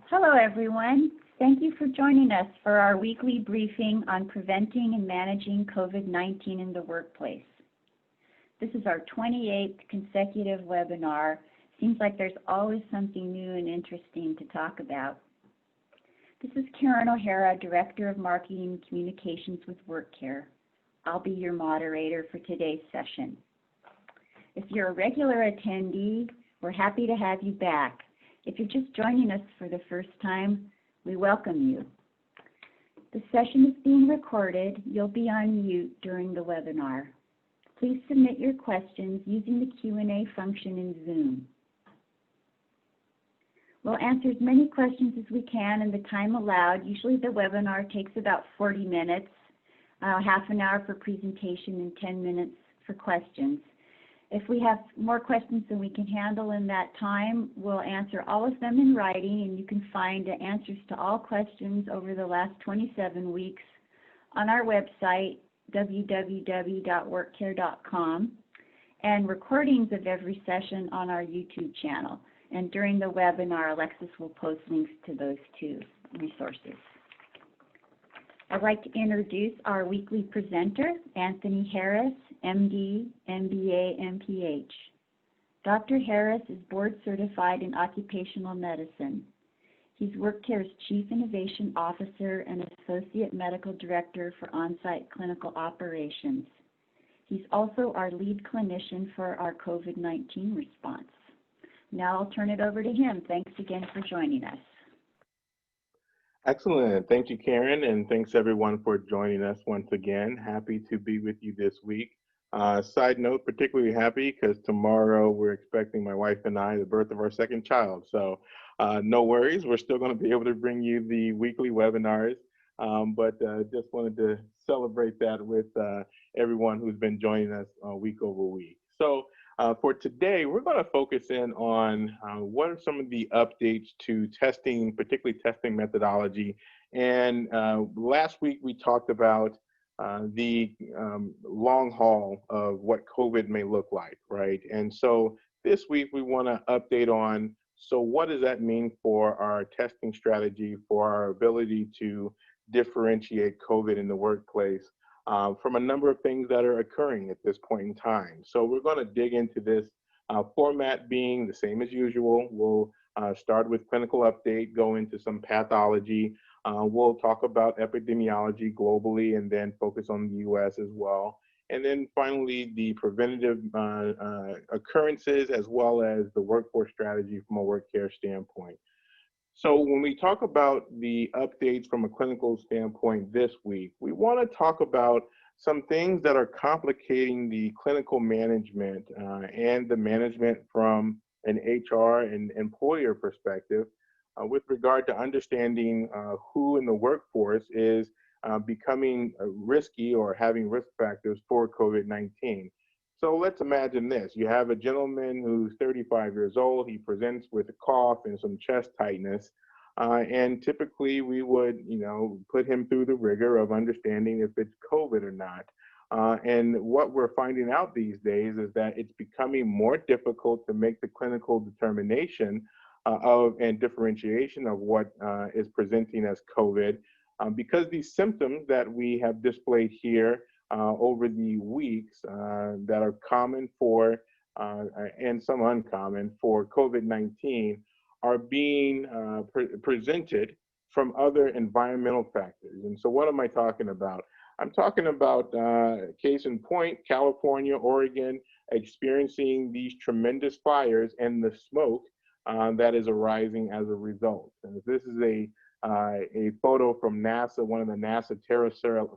Hello, everyone. Thank you for joining us for our weekly briefing on preventing and managing COVID-19 in the workplace. This is our 28th consecutive webinar. Seems like there's always something new and interesting to talk about. This is Karen O'Hara, Director of Marketing and Communications with WorkCare. I'll be your moderator for today's session. If you're a regular attendee, we're happy to have you back. If you're just joining us for the first time, we welcome you. The session is being recorded. You'll be on mute during the webinar. Please submit your questions using the Q&A function in Zoom. We'll answer as many questions as we can in the time allowed. Usually the webinar takes about 40 minutes, half an hour for presentation and 10 minutes for questions. If we have more questions than we can handle in that time, we'll answer all of them in writing, and you can find the answers to all questions over the last 27 weeks on our website, www.workcare.com, and recordings of every session on our YouTube channel. And during the webinar, Alexis will post links to those two resources. I'd like to introduce our weekly presenter, Anthony Harris, MD, MBA, MPH. Dr. Harris is board certified in occupational medicine. He's WorkCare's Chief Innovation Officer and Associate Medical Director for on-site clinical operations. He's also our lead clinician for our COVID-19 response. Now I'll turn it over to him. Thanks again for joining us. Excellent. Thank you, Karen, and thanks everyone for joining us once again. Happy to be with you this week. Side note, particularly happy because tomorrow we're expecting, my wife and I, the birth of our second child. So no worries, we're still going to be able to bring you the weekly webinars, but just wanted to celebrate that with everyone who's been joining us week over week. So for today, we're going to focus in on what are some of the updates to testing, particularly testing methodology. And last week we talked about the long haul of what COVID may look like, right? And so this week we want to update on, so what does that mean for our testing strategy, for our ability to differentiate COVID in the workplace? From a number of things that are occurring at this point in time. So we're going to dig into this, format being the same as usual. We'll start with clinical update, go into some pathology. We'll talk about epidemiology globally and then focus on the US as well. And then finally, the preventative occurrences as well as the workforce strategy from a WorkCare standpoint. So when we talk about the updates from a clinical standpoint this week, we want to talk about some things that are complicating the clinical management and the management from an HR and employer perspective with regard to understanding who in the workforce is becoming risky or having risk factors for COVID-19. So let's imagine this. You have a gentleman who's 35 years old. He presents with a cough and some chest tightness. And typically we would, put him through the rigor of understanding if it's COVID or not. And what we're finding out these days is that it's becoming more difficult to make the clinical determination and differentiation of what is presenting as COVID because these symptoms that we have displayed here over the weeks that are common for and some uncommon for COVID-19 are being presented from other environmental factors. And so what am I talking about? I'm talking about, case in point, California, Oregon, experiencing these tremendous fires and the smoke that is arising as a result. And this is a photo from NASA, one of the NASA Terra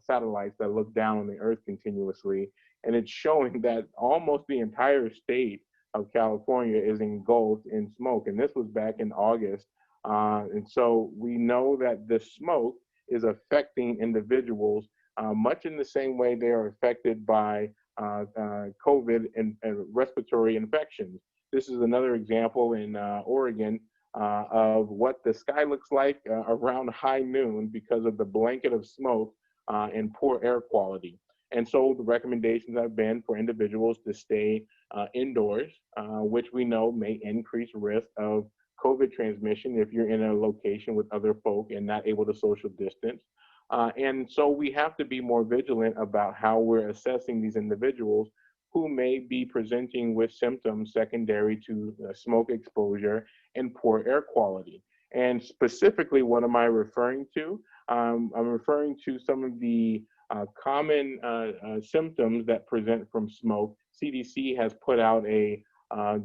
satellites that look down on the Earth continuously. And it's showing that almost the entire state of California is engulfed in smoke. And this was back in August. And so we know that the smoke is affecting individuals much in the same way they are affected by COVID and respiratory infections. This is another example in Oregon of what the sky looks like around high noon because of the blanket of smoke and poor air quality. And so the recommendations have been for individuals to stay indoors, which we know may increase risk of COVID transmission if you're in a location with other folk and not able to social distance. And so we have to be more vigilant about how we're assessing these individuals who may be presenting with symptoms secondary to smoke exposure and poor air quality. And specifically, what am I referring to? I'm referring to some of the common symptoms that present from smoke. CDC has put out a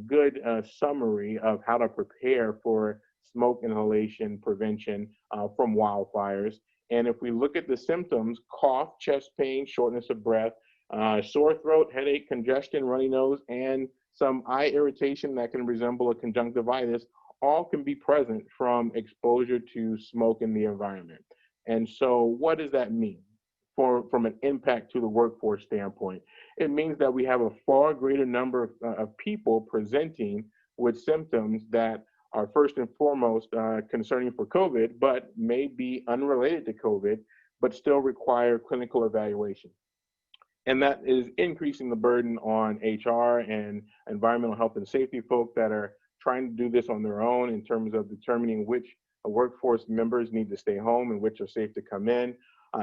good summary of how to prepare for smoke inhalation prevention from wildfires. And if we look at the symptoms, cough, chest pain, shortness of breath, sore throat, headache, congestion, runny nose, and some eye irritation that can resemble a conjunctivitis, all can be present from exposure to smoke in the environment. And so what does that mean from an impact to the workforce standpoint? It means that we have a far greater number of people presenting with symptoms that are first and foremost concerning for COVID, but may be unrelated to COVID, but still require clinical evaluation. And that is increasing the burden on HR and environmental health and safety folk that are trying to do this on their own in terms of determining which workforce members need to stay home and which are safe to come in.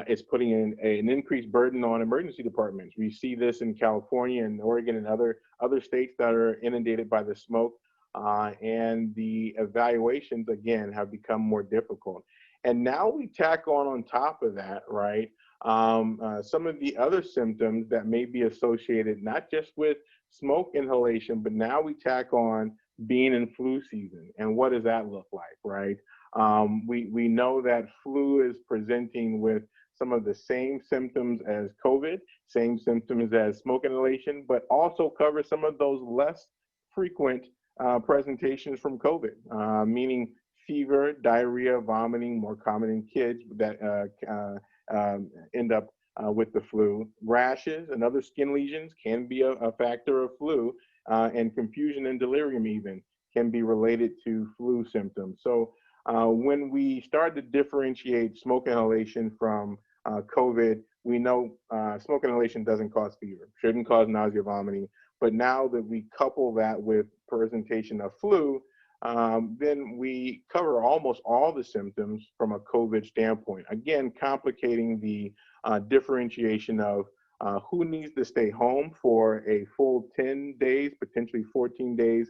It's putting in an increased burden on emergency departments. We see this in California and Oregon and other states that are inundated by the smoke. And the evaluations, again, have become more difficult. And now we tack on top of that, right, some of the other symptoms that may be associated not just with smoke inhalation, but now we tack on being in flu season. And what does that look like, right? We know that flu is presenting with some of the same symptoms as COVID, same symptoms as smoke inhalation, but also covers some of those less frequent presentations from COVID, meaning fever, diarrhea, vomiting, more common in kids that end up with the flu. Rashes and other skin lesions can be a factor of flu, and confusion and delirium even can be related to flu symptoms. So when we start to differentiate smoke inhalation from COVID, we know smoke inhalation doesn't cause fever, shouldn't cause nausea, vomiting. But now that we couple that with presentation of flu, then we cover almost all the symptoms from a COVID standpoint. Again, complicating the differentiation of who needs to stay home for a full 10 days, potentially 14 days,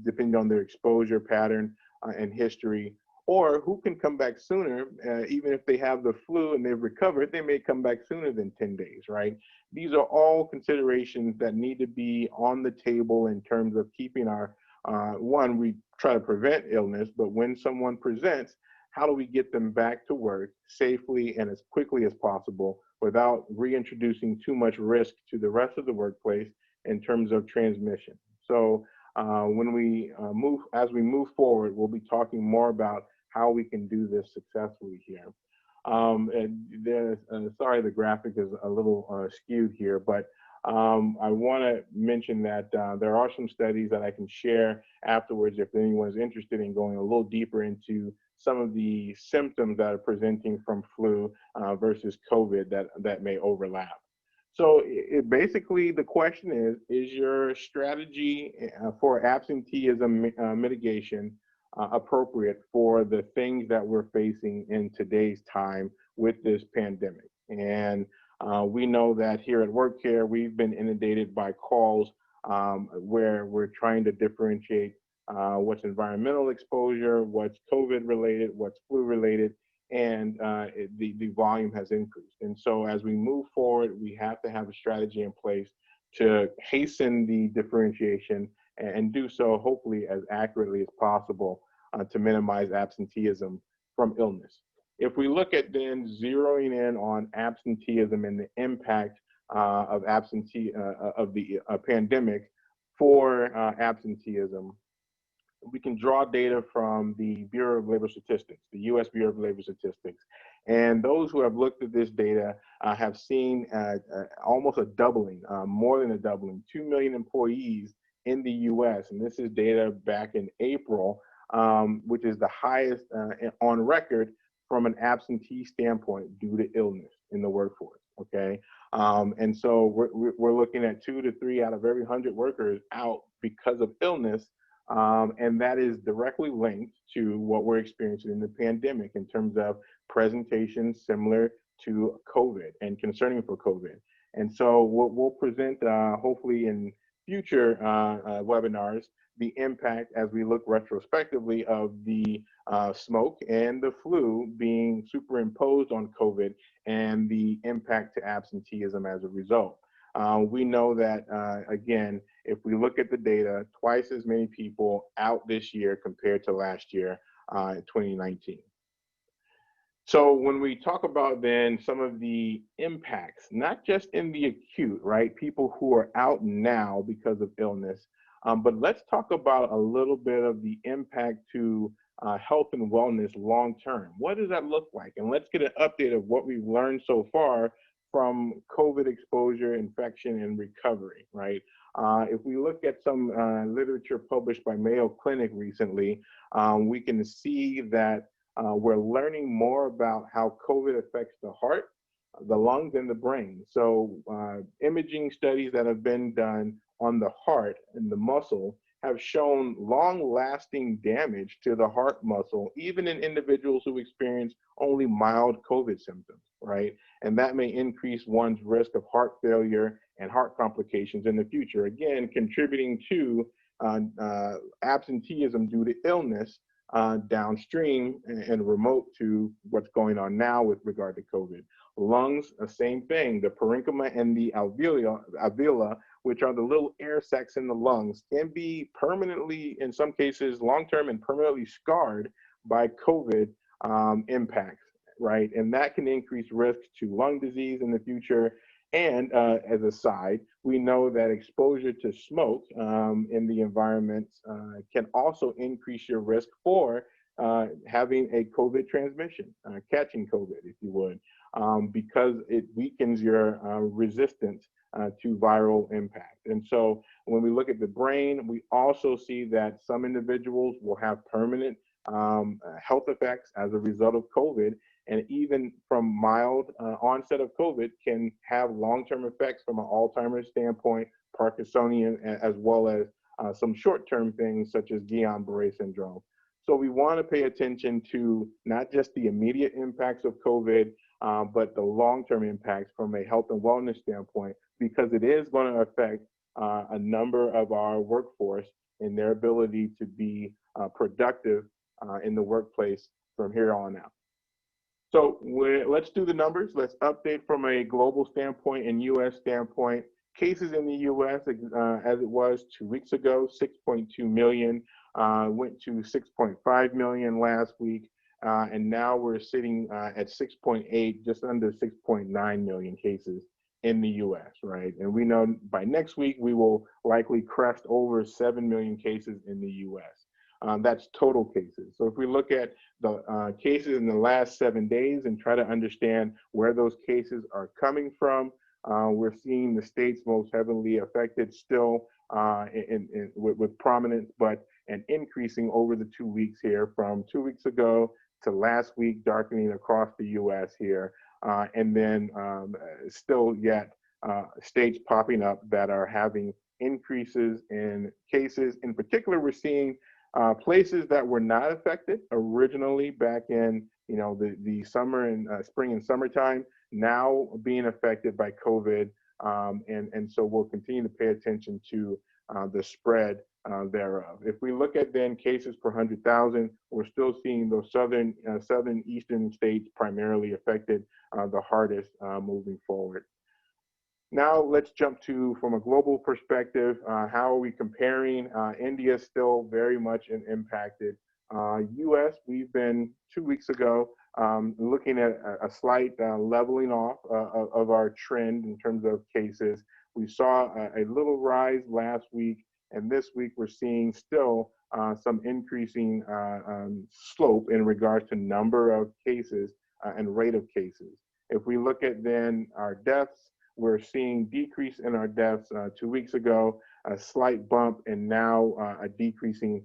depending on their exposure pattern and history, or who can come back sooner. Even if they have the flu and they've recovered, they may come back sooner than 10 days, right? These are all considerations that need to be on the table in terms of keeping our, one, we try to prevent illness, but when someone presents, how do we get them back to work safely and as quickly as possible without reintroducing too much risk to the rest of the workplace in terms of transmission? So when we as we move forward, we'll be talking more about how we can do this successfully here. Sorry, the graphic is a little skewed here, but I want to mention that there are some studies that I can share afterwards if anyone is interested in going a little deeper into some of the symptoms that are presenting from flu versus COVID that may overlap. So basically the question is your strategy for absenteeism mitigation appropriate for the things that we're facing in today's time with this pandemic? And we know that here at WorkCare, we've been inundated by calls where we're trying to differentiate what's environmental exposure, what's COVID related, what's flu related, and the volume has increased. And so as we move forward, we have to have a strategy in place to hasten the differentiation and do so hopefully as accurately as possible to minimize absenteeism from illness. If we look at then zeroing in on absenteeism and the impact of the pandemic for absenteeism, we can draw data from the Bureau of Labor Statistics, the U.S. Bureau of Labor Statistics. And those who have looked at this data have seen almost a doubling, more than a doubling, 2 million employees in the U.S. And this is data back in April, which is the highest on record from an absentee standpoint due to illness in the workforce, okay? And so we're looking at 2 to 3 out of every 100 workers out because of illness And that is directly linked to what we're experiencing in the pandemic in terms of presentations similar to COVID and concerning for COVID. And so we'll present, hopefully in future webinars, the impact as we look retrospectively of the smoke and the flu being superimposed on COVID and the impact to absenteeism as a result. We know that, again, if we look at the data, twice as many people out this year compared to last year, 2019. So when we talk about then some of the impacts, not just in the acute, right? People who are out now because of illness, but let's talk about a little bit of the impact to health and wellness long term. What does that look like? And let's get an update of what we've learned so far from COVID exposure, infection, and recovery, right? If we look at some literature published by Mayo Clinic recently, we can see that we're learning more about how COVID affects the heart, the lungs, and the brain. So imaging studies that have been done on the heart and the muscle have shown long-lasting damage to the heart muscle, even in individuals who experience only mild COVID symptoms, right? And that may increase one's risk of heart failure and heart complications in the future, again, contributing to absenteeism due to illness downstream and remote to what's going on now with regard to COVID. Lungs, the same thing. The parenchyma and the alveoli, which are the little air sacs in the lungs, can be permanently, in some cases, long-term and permanently scarred by COVID impacts, right? And that can increase risk to lung disease in the future. And as a side, we know that exposure to smoke in the environment can also increase your risk for having a COVID transmission, catching COVID, if you would, because it weakens your resistance to viral impact. And so when we look at the brain, we also see that some individuals will have permanent health effects as a result of COVID, and even from mild onset of COVID can have long-term effects from an Alzheimer's standpoint, Parkinsonian, as well as some short-term things such as Guillain-Barré syndrome. So we want to pay attention to not just the immediate impacts of COVID, but the long-term impacts from a health and wellness standpoint, because it is going to affect a number of our workforce in their ability to be productive in the workplace from here on out. So let's do the numbers. Let's update from a global standpoint and U.S. standpoint. Cases in the U.S. As it was 2 weeks ago, 6.2 million, went to 6.5 million last week, and now we're sitting at 6.8, just under 6.9 million cases in the U.S., right? And we know by next week we will likely crest over 7 million cases in the U.S. That's total cases. So if we look at the cases in the last 7 days and try to understand where those cases are coming from, we're seeing the states most heavily affected still with prominence, but an increasing over the 2 weeks here from 2 weeks ago to last week, darkening across the U.S. here, and then still yet states popping up that are having increases in cases. In particular, we're seeing places that were not affected originally back in the summer and spring and summertime, now being affected by COVID, and so we'll continue to pay attention to the spread thereof. If we look at then cases per 100,000, we're still seeing those southeastern states primarily affected the hardest moving forward. Now let's jump to, from a global perspective, how are we comparing? India still very much impacted. US, we've been 2 weeks ago looking at a slight leveling off of our trend in terms of cases. We saw a little rise last week, and this week we're seeing still some increasing slope in regards to number of cases and rate of cases. If we look at then our deaths, we're seeing decrease in our deaths 2 weeks ago, a slight bump, and now a decreasing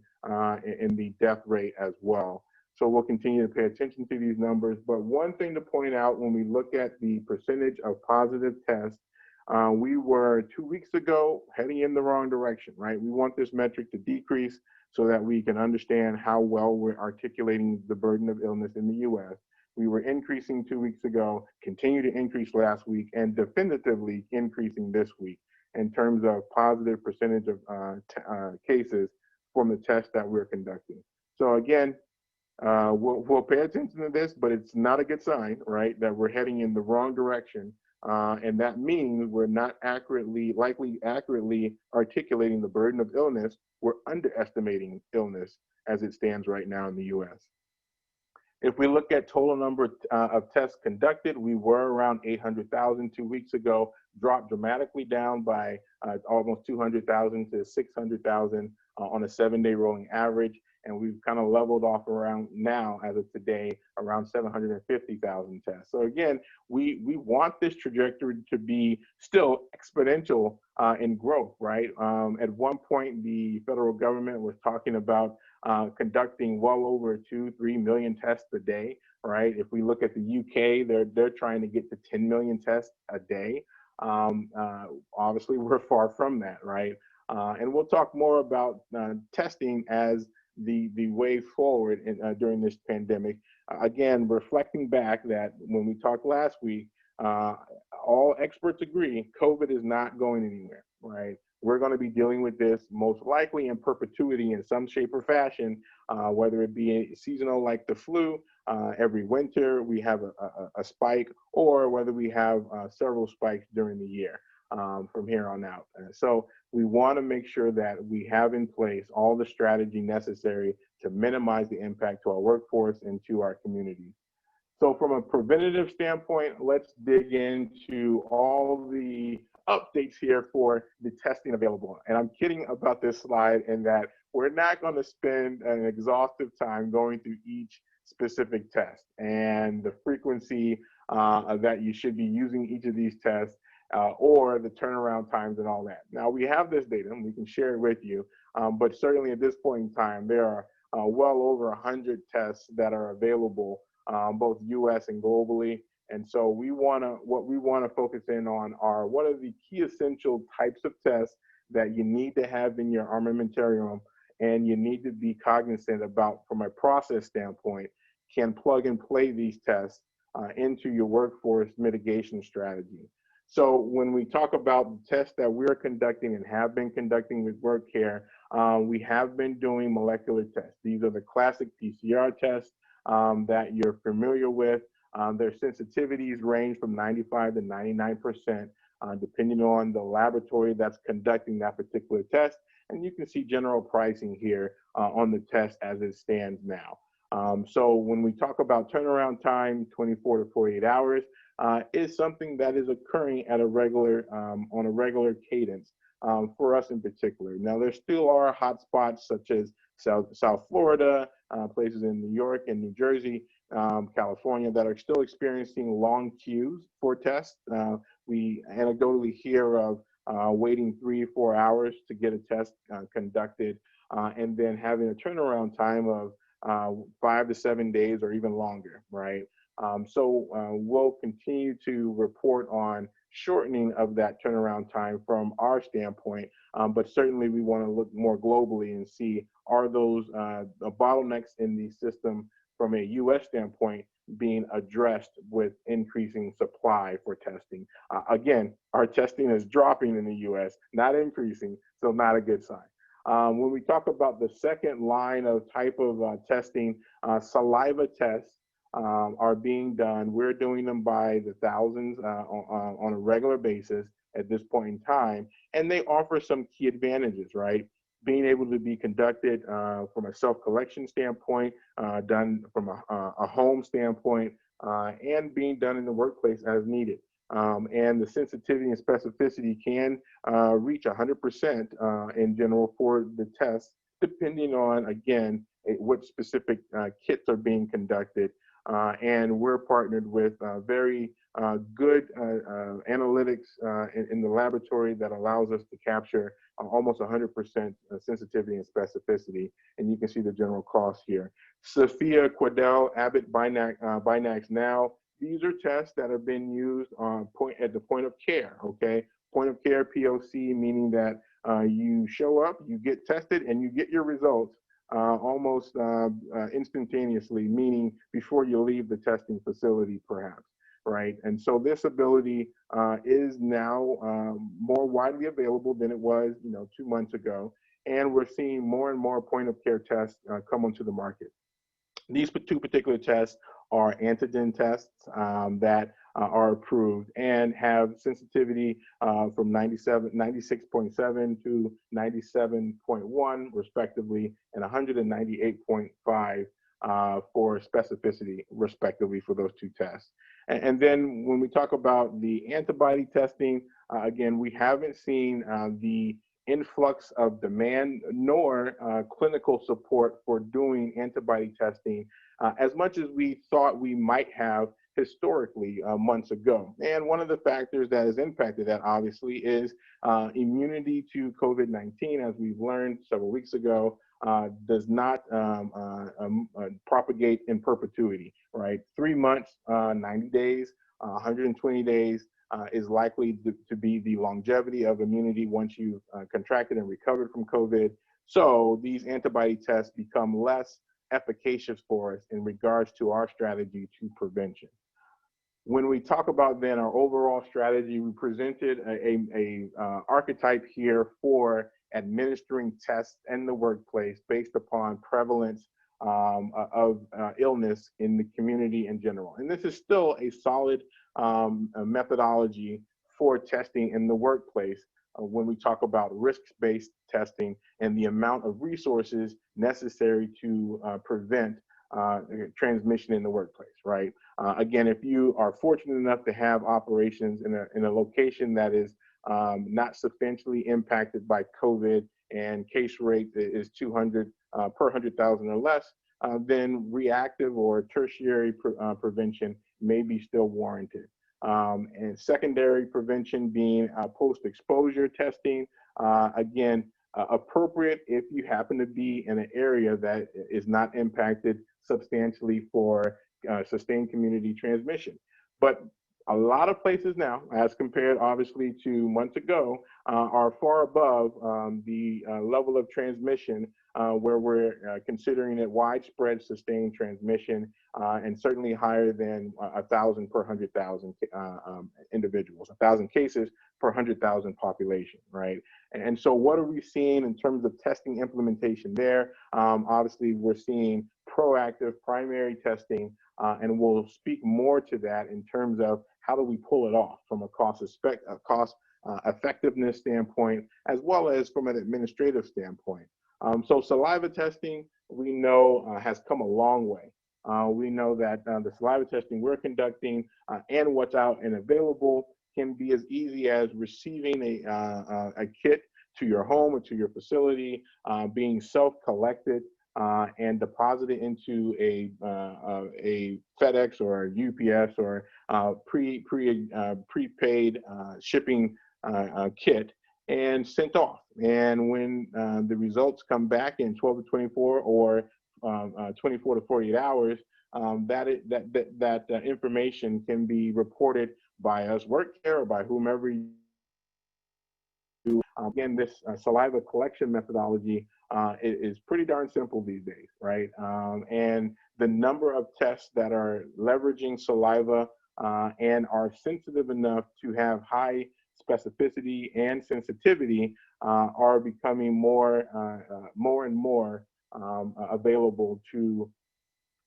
in the death rate as well. So we'll continue to pay attention to these numbers. But one thing to point out when we look at the percentage of positive tests, we were 2 weeks ago heading in the wrong direction, right? We want this metric to decrease. so that we can understand how well we're articulating the burden of illness in the U.S. We were increasing 2 weeks ago, continue to increase last week, and definitively increasing this week in terms of positive percentage of cases from the test that we're conducting. So again, we'll pay attention to this, but it's not a good sign, right, that we're heading in the wrong direction. And that means we're not likely accurately articulating the burden of illness. We're underestimating illness as it stands right now in the U.S. If we look at total number of tests conducted, we were around 800,000 2 weeks ago, dropped dramatically down by almost 200,000 to 600,000 on a 7-day rolling average. And we've kind of leveled off around now, as of today, around 750,000 tests. So again, we want this trajectory to be still exponential in growth, right? At one point, the federal government was talking about conducting well over 2-3 million tests a day, right? If we look at the UK, they're trying to get to 10 million tests a day. Obviously, we're far from that, right? And we'll talk more about testing as the way forward during this pandemic. Again, reflecting back that when we talked last week, all experts agree COVID is not going anywhere, right? We're going to be dealing with this most likely in perpetuity in some shape or fashion, whether it be seasonal like the flu, every winter we have a spike, or whether we have several spikes during the year from here on out. So we want to make sure that we have in place all the strategy necessary to minimize the impact to our workforce and to our communities. So from a preventative standpoint, let's dig into all the updates here for the testing available. And I'm kidding about this slide in that we're not going to spend an exhaustive time going through each specific test and the frequency that you should be using each of these tests, or the turnaround times and all that. Now, we have this data and we can share it with you, but certainly at this point in time, there are well over 100 tests that are available, both US and globally. And so what we want to focus in on are what are the key essential types of tests that you need to have in your armamentarium, and you need to be cognizant about from a process standpoint, can plug and play these tests into your workforce mitigation strategy. So when we talk about the tests that we're conducting and have been conducting with WorkCare, we have been doing molecular tests. These are the classic PCR tests that you're familiar with. Their sensitivities range from 95 to 99%, depending on the laboratory that's conducting that particular test. And you can see general pricing here on the test as it stands now. So when we talk about turnaround time, 24 to 48 hours, is something that is occurring at a regular, on a regular cadence for us in particular. Now, there still are hotspots such as South Florida, places in New York and New Jersey, California that are still experiencing long queues for tests. We anecdotally hear of waiting 3 or 4 hours to get a test conducted, and then having a turnaround time of 5 to 7 days or even longer, right? So we'll continue to report on shortening of that turnaround time from our standpoint, but certainly we want to look more globally and see, are those bottlenecks in the system from a US standpoint being addressed with increasing supply for testing. Again, our testing is dropping in the US, not increasing, so not a good sign. When we talk about the second line of type of testing, saliva tests are being done. We're doing them by the thousands on a regular basis at this point in time, and they offer some key advantages, right? Being able to be conducted from a self-collection standpoint, done from a home standpoint, and being done in the workplace as needed. And the sensitivity and specificity can reach 100% in general for the test, depending on, again, what specific kits are being conducted. And we're partnered with very good analytics in the laboratory that allows us to capture almost 100% sensitivity and specificity. And you can see the general cost here. Sophia, Quidel, Abbott, Binax Now, these are tests that have been used at the point of care, okay? Point of care, POC, meaning that you show up, you get tested, and you get your results almost instantaneously, meaning before you leave the testing facility, perhaps, right? And so this ability is now more widely available than it was, 2 months ago, and we're seeing more and more point of care tests come onto the market. These two particular tests are antigen tests that are approved and have sensitivity from 96.7 to 97.1 respectively, and 198.5 for specificity respectively for those two tests. And then when we talk about the antibody testing, again, we haven't seen the influx of demand nor clinical support for doing antibody testing as much as we thought we might have historically months ago. And one of the factors that has impacted that, obviously, is immunity to COVID-19, as we've learned several weeks ago, does not propagate in perpetuity, right? 3 months, 90 days, 120 days, is likely to be the longevity of immunity once you've contracted and recovered from COVID. So these antibody tests become less efficacious for us in regards to our strategy to prevention. When we talk about then our overall strategy, we presented a archetype here for administering tests in the workplace based upon prevalence of illness in the community in general. And this is still a solid methodology for testing in the workplace when we talk about risk-based testing and the amount of resources necessary to prevent transmission in the workplace, right? Again, if you are fortunate enough to have operations in a location that is not substantially impacted by COVID and case rate is 200 per 100,000 or less, then reactive or tertiary prevention may be still warranted. And secondary prevention being post-exposure testing, again, appropriate if you happen to be in an area that is not impacted substantially for sustained community transmission. But a lot of places now, as compared obviously to months ago, are far above the level of transmission where we're considering it widespread sustained transmission, and certainly higher than 1,000 per 100,000 individuals, 1,000 cases per 100,000 population, right? And so what are we seeing in terms of testing implementation there? Obviously, we're seeing proactive primary testing, and we'll speak more to that in terms of how do we pull it off from a cost effectiveness standpoint, as well as from an administrative standpoint. So saliva testing, we know, has come a long way. We know that the saliva testing we're conducting and what's out and available can be as easy as receiving a kit to your home or to your facility, being self-collected and deposited into a FedEx or a UPS or prepaid shipping kit and sent off. And when the results come back in 12 to 24 or 24 to 48 hours, that information can be reported by us WorkCare or by whomever you do. Again, this saliva collection methodology is pretty darn simple these days, right? And the number of tests that are leveraging saliva and are sensitive enough to have high specificity and sensitivity are becoming more and more available to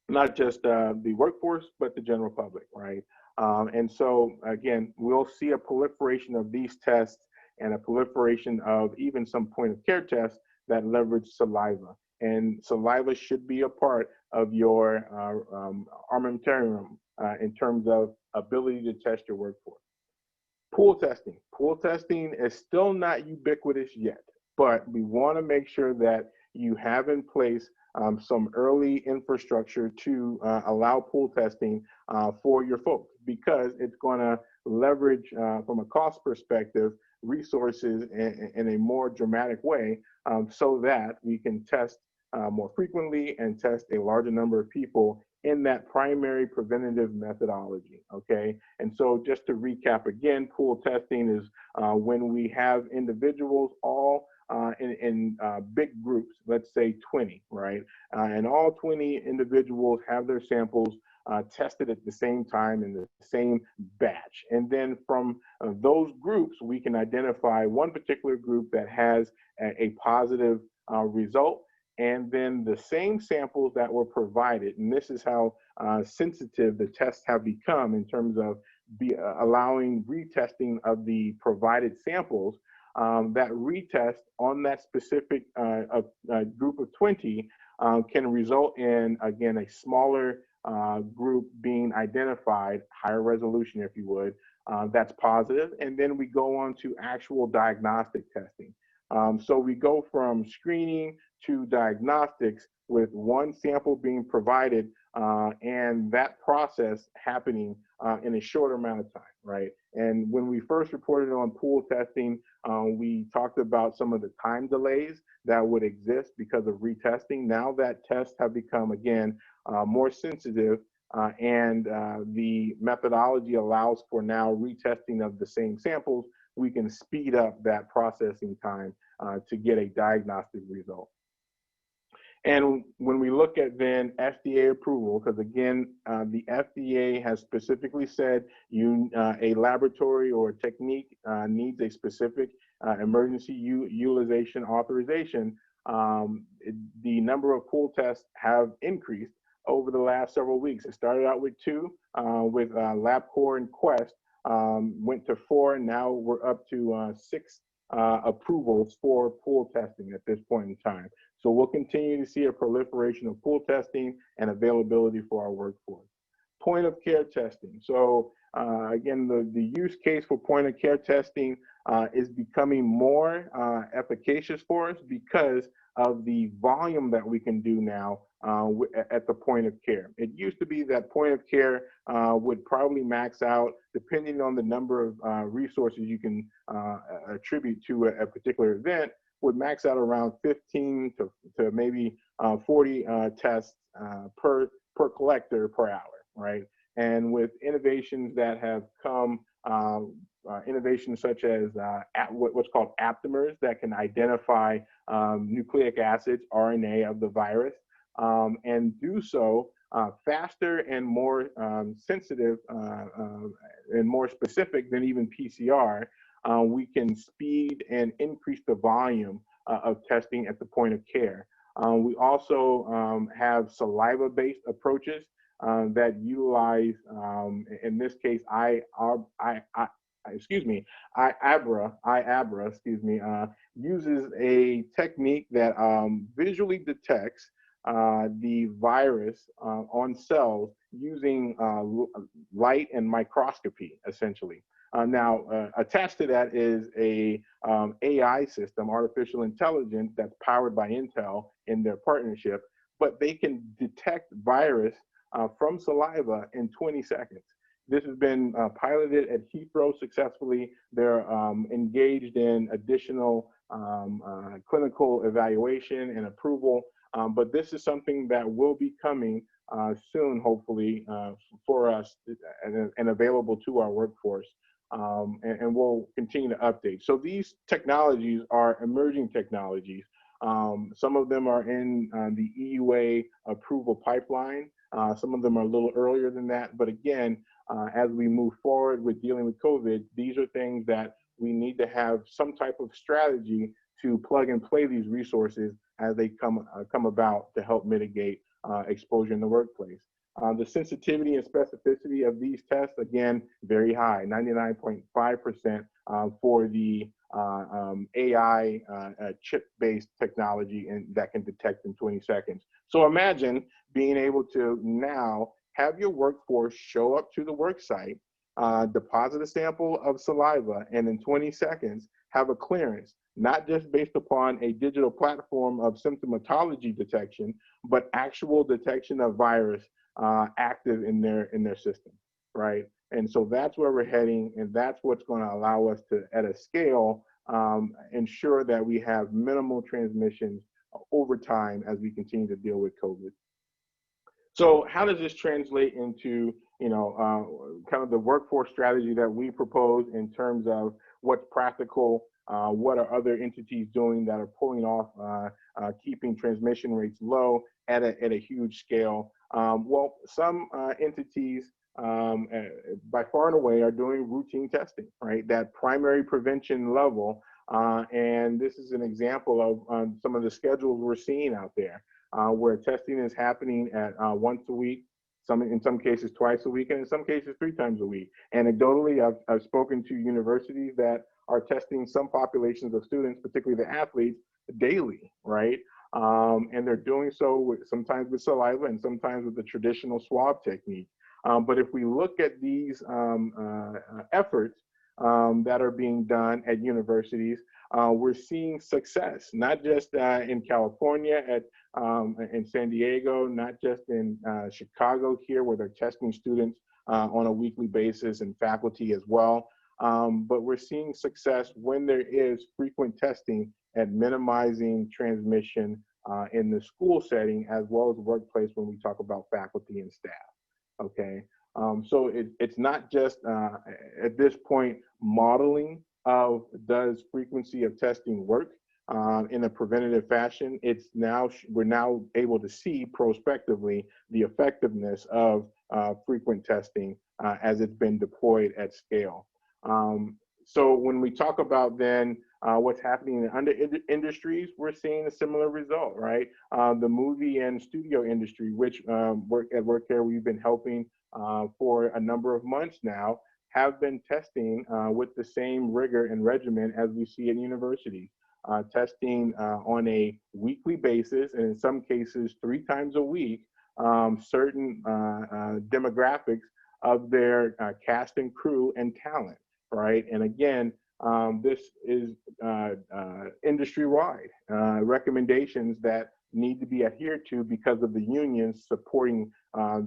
not just the workforce, but the general public, right? And so, again, we'll see a proliferation of these tests and a proliferation of even some point of care tests that leverage saliva. And saliva should be a part of your armamentarium in terms of ability to test your workforce. Pool testing. Pool testing is still not ubiquitous yet, but we want to make sure that you have in place some early infrastructure to allow pool testing for your folks, because it's going to leverage, from a cost perspective, resources in a more dramatic way, so that we can test more frequently and test a larger number of people in that primary preventative methodology, okay? And so just to recap again, pool testing is when we have individuals all in big groups, let's say 20, right? And all 20 individuals have their samples tested at the same time in the same batch. And then from those groups, we can identify one particular group that has a positive result. And then the same samples that were provided, and this is how sensitive the tests have become in terms of allowing retesting of the provided samples. That retest on that specific group of 20 can result in, again, a smaller group being identified, higher resolution, if you would, that's positive. And then we go on to actual diagnostic testing. So we go from screening to diagnostics with one sample being provided and that process happening in a short amount of time, right? And when we first reported on pool testing, we talked about some of the time delays that would exist because of retesting. Now that tests have become, again, more sensitive and the methodology allows for now retesting of the same samples. We can speed up that processing time to get a diagnostic result. And when we look at then FDA approval, because again, the FDA has specifically said a laboratory or a technique needs a specific emergency utilization authorization, the number of pool tests have increased over the last several weeks. It started out with 2 with LabCorp and Quest, went to 4, and now we're up to 6 approvals for pool testing at this point in time. So we'll continue to see a proliferation of pool testing and availability for our workforce. Point of care testing. So again, the use case for point of care testing is becoming more efficacious for us because of the volume that we can do now at the point of care. It used to be that point of care would probably max out, depending on the number of resources you can attribute to a particular event, would max out around 15 to maybe 40 tests per collector per hour, right? And with innovations that have come, innovations such as what's called aptamers that can identify nucleic acids, RNA of the virus, and do so faster and more sensitive and more specific than even PCR, we can speed and increase the volume of testing at the point of care. We also have saliva-based approaches that utilize, in this case, IABRA, uses a technique that visually detects the virus on cells using light and microscopy, essentially. Now, attached to that is a AI system, artificial intelligence, that's powered by Intel in their partnership, but they can detect virus from saliva in 20 seconds. This has been piloted at Heathrow successfully. They're engaged in additional clinical evaluation and approval, but this is something that will be coming soon, hopefully, for us and available to our workforce. And we'll continue to update. So these technologies are emerging technologies. Some of them are in the EUA approval pipeline. Some of them are a little earlier than that. But again, as we move forward with dealing with COVID, these are things that we need to have some type of strategy to plug and play these resources as they come about to help mitigate exposure in the workplace. The sensitivity and specificity of these tests, again, very high, 99.5% for the AI chip-based technology that can detect in 20 seconds. So imagine being able to now have your workforce show up to the work site, deposit a sample of saliva, and in 20 seconds have a clearance, not just based upon a digital platform of symptomatology detection, but actual detection of virus active in their system, right? And so that's where we're heading, and that's what's going to allow us to, at a scale, ensure that we have minimal transmissions over time as we continue to deal with COVID. So how does this translate into, kind of the workforce strategy that we propose in terms of what's practical What are other entities doing that are pulling off, keeping transmission rates low at a huge scale? Well, some entities by far and away are doing routine testing, right? That primary prevention level. And this is an example of some of the schedules we're seeing out there, where testing is happening at once a week, in some cases twice a week, and in some cases 3 times a week. Anecdotally, I've spoken to universities that are testing some populations of students, particularly the athletes, daily, right? And they're doing so sometimes with saliva and sometimes with the traditional swab technique. But if we look at these efforts that are being done at universities, we're seeing success, not just in California, in San Diego, not just in Chicago here, where they're testing students on a weekly basis and faculty as well. But we're seeing success when there is frequent testing at minimizing transmission in the school setting, as well as the workplace when we talk about faculty and staff. Okay, so it's not just at this point modeling of does frequency of testing work in a preventative fashion. It's now we're now able to see prospectively the effectiveness of frequent testing as it's been deployed at scale. So when we talk about then what's happening in other industries, we're seeing a similar result, right? The movie and studio industry, which at WorkCare we've been helping for a number of months now, have been testing with the same rigor and regimen as we see at universities. Testing on a weekly basis, and in some cases 3 times a week, certain demographics of their cast and crew and talent, right? And again, this is industry-wide recommendations that need to be adhered to because of the unions supporting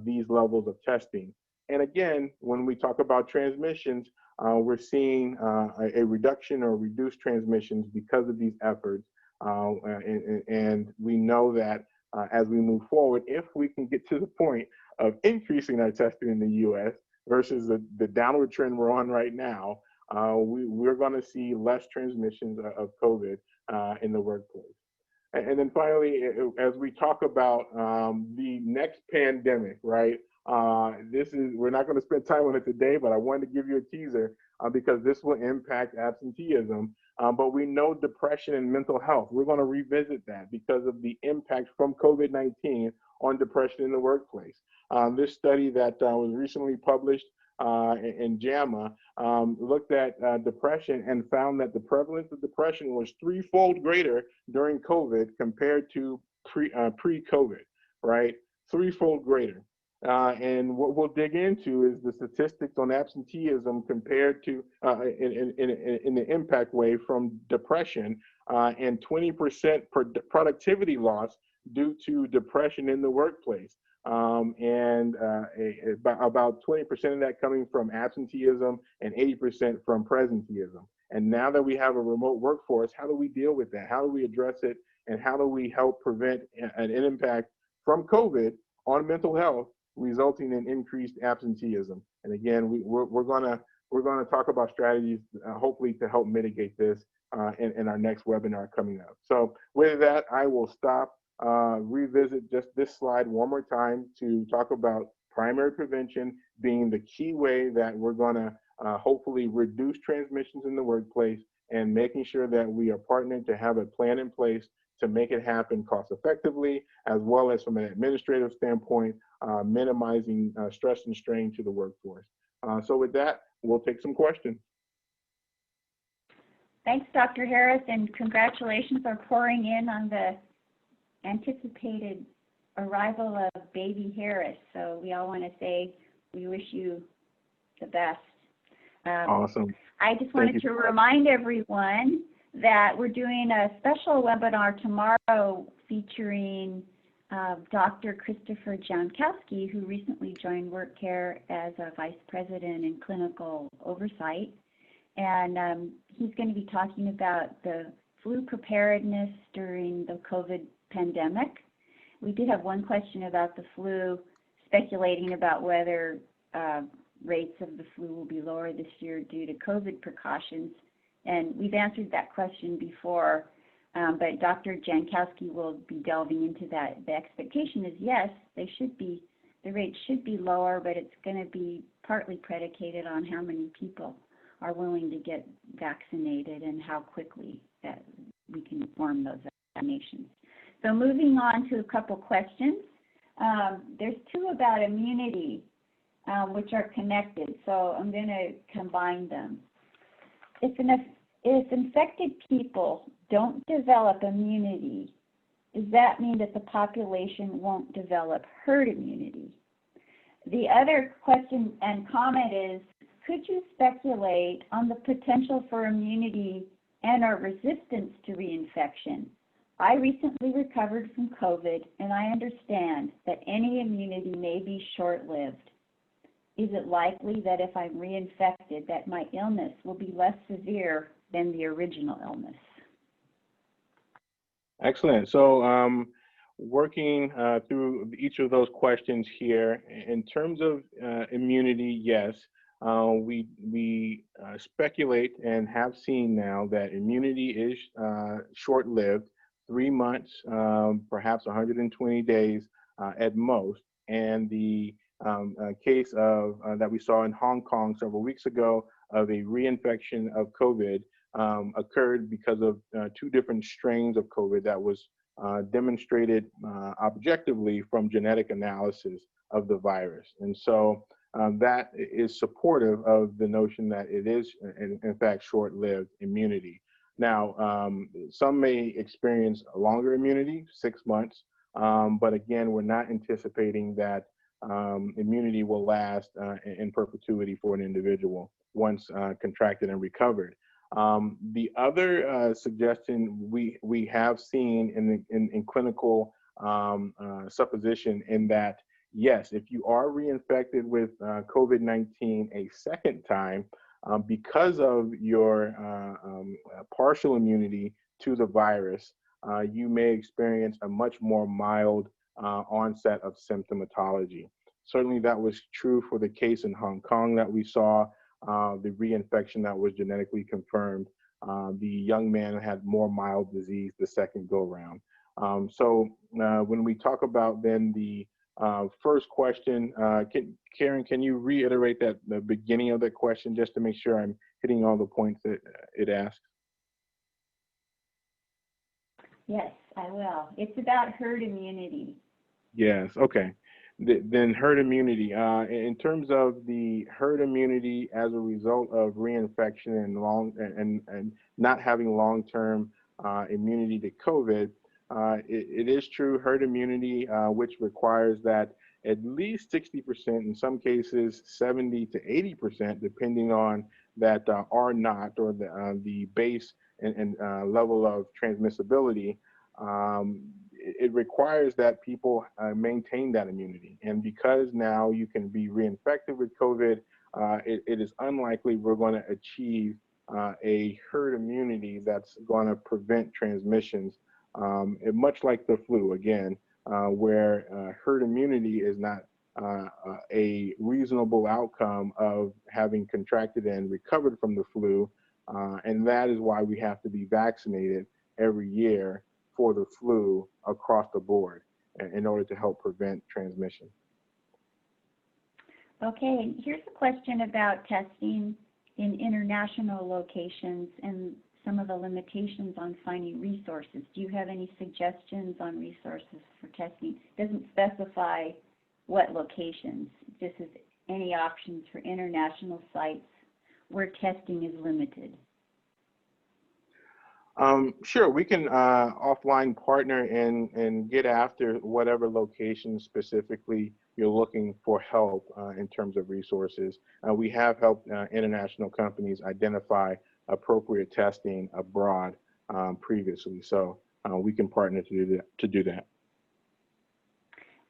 these levels of testing. And again, when we talk about transmissions, we're seeing a reduction or reduced transmissions because of these efforts. And we know that as we move forward, if we can get to the point of increasing our testing in the US versus the downward trend we're on right now, we're going to see less transmissions of COVID in the workplace. And then finally, as we talk about the next pandemic, right? We're not going to spend time on it today, but I wanted to give you a teaser because this will impact absenteeism. But we know depression and mental health. We're going to revisit that because of the impact from COVID-19 on depression in the workplace. This study that was recently published in JAMA looked at depression and found that the prevalence of depression was 3-fold greater during COVID compared to pre-COVID, right? 3-fold greater. And what we'll dig into is the statistics on absenteeism compared to in the impact wave from depression and 20% productivity loss due to depression in the workplace. And about 20% of that coming from absenteeism and 80% from presenteeism. And now that we have a remote workforce, how do we deal with that? How do we address it? And how do we help prevent an impact from COVID on mental health, resulting in increased absenteeism? And again, we're gonna talk about strategies, hopefully to help mitigate this in our next webinar coming up. So with that, I will stop. Revisit just this slide one more time to talk about primary prevention being the key way that we're going to hopefully reduce transmissions in the workplace, and making sure that we are partnered to have a plan in place to make it happen cost effectively, as well as from an administrative standpoint, minimizing stress and strain to the workforce. So with that, we'll take some questions. Thanks, Dr. Harris, and congratulations for pouring in on the anticipated arrival of baby Harris. So we all want to say we wish you the best. Awesome. I just wanted to remind everyone that we're doing a special webinar tomorrow featuring Dr. Christopher Jankowski, who recently joined WorkCare as a Vice President in Clinical Oversight. And he's going to be talking about the flu preparedness during the COVID pandemic. We did have one question about the flu, speculating about whether rates of the flu will be lower this year due to COVID precautions. And we've answered that question before, but Dr. Jankowski will be delving into that. The expectation is yes, the rate should be lower, but it's going to be partly predicated on how many people are willing to get vaccinated and how quickly that we can form those vaccinations. So moving on to a couple questions. There's two about immunity, which are connected, so I'm going to combine them. If infected people don't develop immunity, does that mean that the population won't develop herd immunity? The other question and comment is, could you speculate on the potential for immunity and or resistance to reinfection? I recently recovered from COVID, and I understand that any immunity may be short-lived. Is it likely that if I'm reinfected, that my illness will be less severe than the original illness? Excellent. So working through each of those questions here, in terms of immunity, yes, we speculate and have seen now that immunity is short-lived, 3 months, perhaps 120 days at most. And the case of that we saw in Hong Kong several weeks ago of a reinfection of COVID occurred because of 2 different strains of COVID that was demonstrated objectively from genetic analysis of the virus. And so that is supportive of the notion that it is, in fact, short-lived immunity. Now, some may experience a longer immunity, 6 months, but again, we're not anticipating that immunity will last in perpetuity for an individual once contracted and recovered. The other suggestion we have seen in clinical supposition in that, yes, if you are reinfected with COVID-19 a second time, because of your partial immunity to the virus, you may experience a much more mild onset of symptomatology. Certainly that was true for the case in Hong Kong that we saw, the reinfection that was genetically confirmed. The young man had more mild disease the second go-round. So when we talk about then the first question, Karen, can you reiterate the beginning of the question just to make sure I'm hitting all the points that it asks? Yes, I will. It's about herd immunity. Yes, okay. Then herd immunity. In terms of the herd immunity as a result of reinfection and not having long-term immunity to COVID, it is true herd immunity, which requires that at least 60%, in some cases 70 to 80%, depending on that R naught or the base and level of transmissibility. It requires that people maintain that immunity. And because now you can be reinfected with COVID, it is unlikely we're going to achieve a herd immunity that's going to prevent transmissions, much like the flu, again, where herd immunity is not a reasonable outcome of having contracted and recovered from the flu. And that is why we have to be vaccinated every year for the flu across the board in order to help prevent transmission. Okay, here's a question about testing in international locations and some of the limitations on finding resources. Do you have any suggestions on resources for testing? It doesn't specify what locations, just as any options for international sites where testing is limited. Sure, we can offline partner and get after whatever location specifically you're looking for help in terms of resources. We have helped international companies identify appropriate testing abroad previously, so we can partner to do that.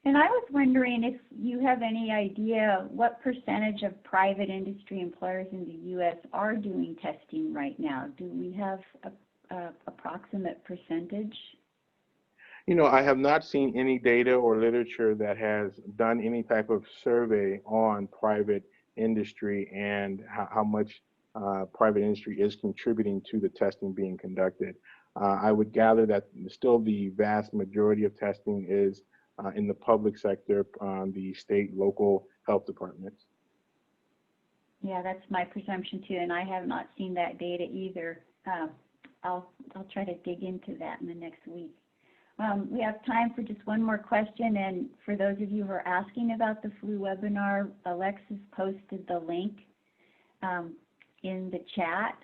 And I was wondering if you have any idea what percentage of private industry employers in the U.S. are doing testing right now. Do we have a approximate percentage? You know, I have not seen any data or literature that has done any type of survey on private industry and how much private industry is contributing to the testing being conducted. I would gather that still the vast majority of testing is in the public sector, the state, local health departments. Yeah, that's my presumption too, and I have not seen that data either. I'll try to dig into that in the next week. We have time for just one more question, and for those of you who are asking about the flu webinar, Alexis posted the link in the chat.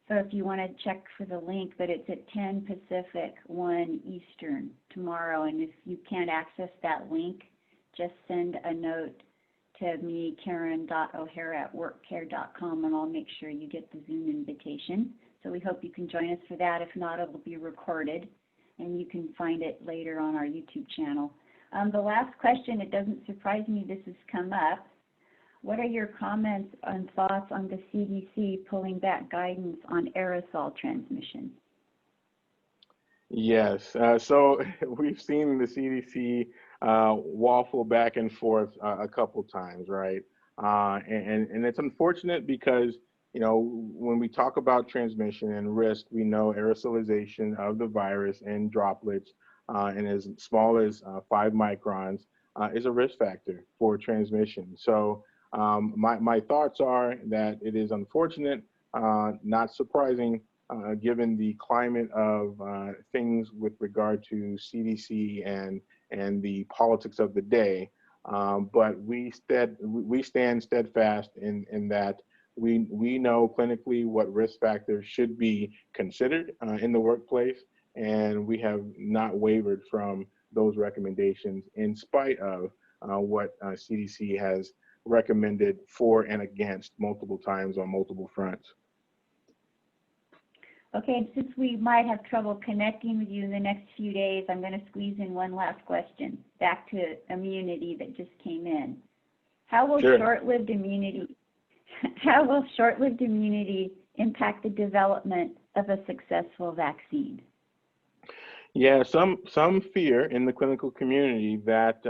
So if you want to check for the link, but it's at 10 Pacific, 1 Eastern tomorrow, and if you can't access that link, just send a note to me, karen.o'hara@workcare.com, and I'll make sure you get the Zoom invitation. So we hope you can join us for that. If not, it will be recorded, and you can find it later on our YouTube channel. The last question, it doesn't surprise me this has come up. What are your comments and thoughts on the CDC pulling back guidance on aerosol transmission? Yes, so we've seen the CDC waffle back and forth a couple times, right? And it's unfortunate because, you know, when we talk about transmission and risk, we know aerosolization of the virus in droplets and as small as 5 microns is a risk factor for transmission. So my thoughts are that it is unfortunate, not surprising, given the climate of things with regard to CDC and the politics of the day. But we stand steadfast in that we know clinically what risk factors should be considered in the workplace, and we have not wavered from those recommendations in spite of what CDC has recommended for and against multiple times on multiple fronts. Okay, since we might have trouble connecting with you in the next few days, I'm going to squeeze in one last question back to immunity that just came in. How will short-lived immunity impact the development of a successful vaccine? Yeah, some fear in the clinical community that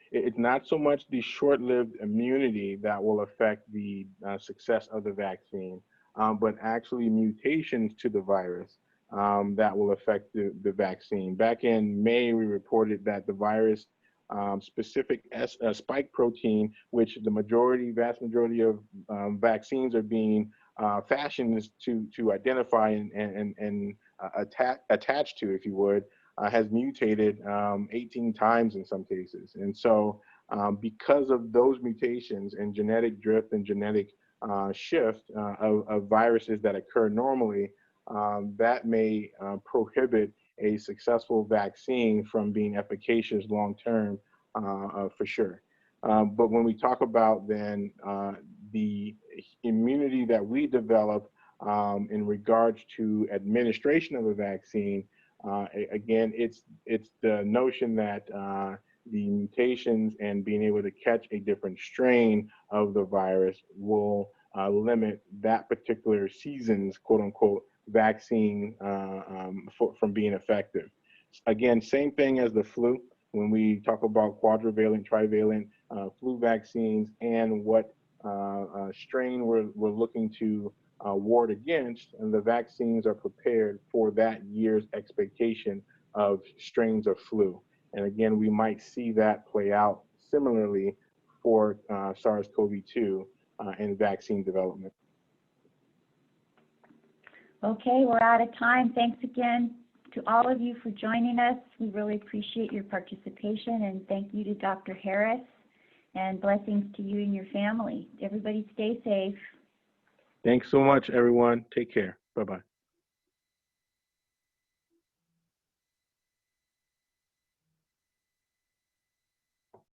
it's not so much the short-lived immunity that will affect the success of the vaccine, but actually mutations to the virus that will affect the vaccine. Back in May, we reported that the virus specific spike protein, which the vast majority of vaccines are being fashioned to identify and attached to, if you would, has mutated 18 times in some cases. And so because of those mutations and genetic drift and genetic shift of viruses that occur normally, that may prohibit a successful vaccine from being efficacious long-term for sure. But when we talk about then the immunity that we develop in regards to administration of a vaccine, again, it's the notion that the mutations and being able to catch a different strain of the virus will limit that particular season's quote unquote vaccine from being effective. Again, same thing as the flu. When we talk about quadrivalent, trivalent flu vaccines and what strain we're looking to ward against, and the vaccines are prepared for that year's expectation of strains of flu. And again, we might see that play out similarly for SARS-CoV-2 and vaccine development. Okay, we're out of time. Thanks again to all of you for joining us. We really appreciate your participation, and thank you to Dr. Harris, and blessings to you and your family. Everybody stay safe. Thanks so much, everyone. Take care. Bye-bye.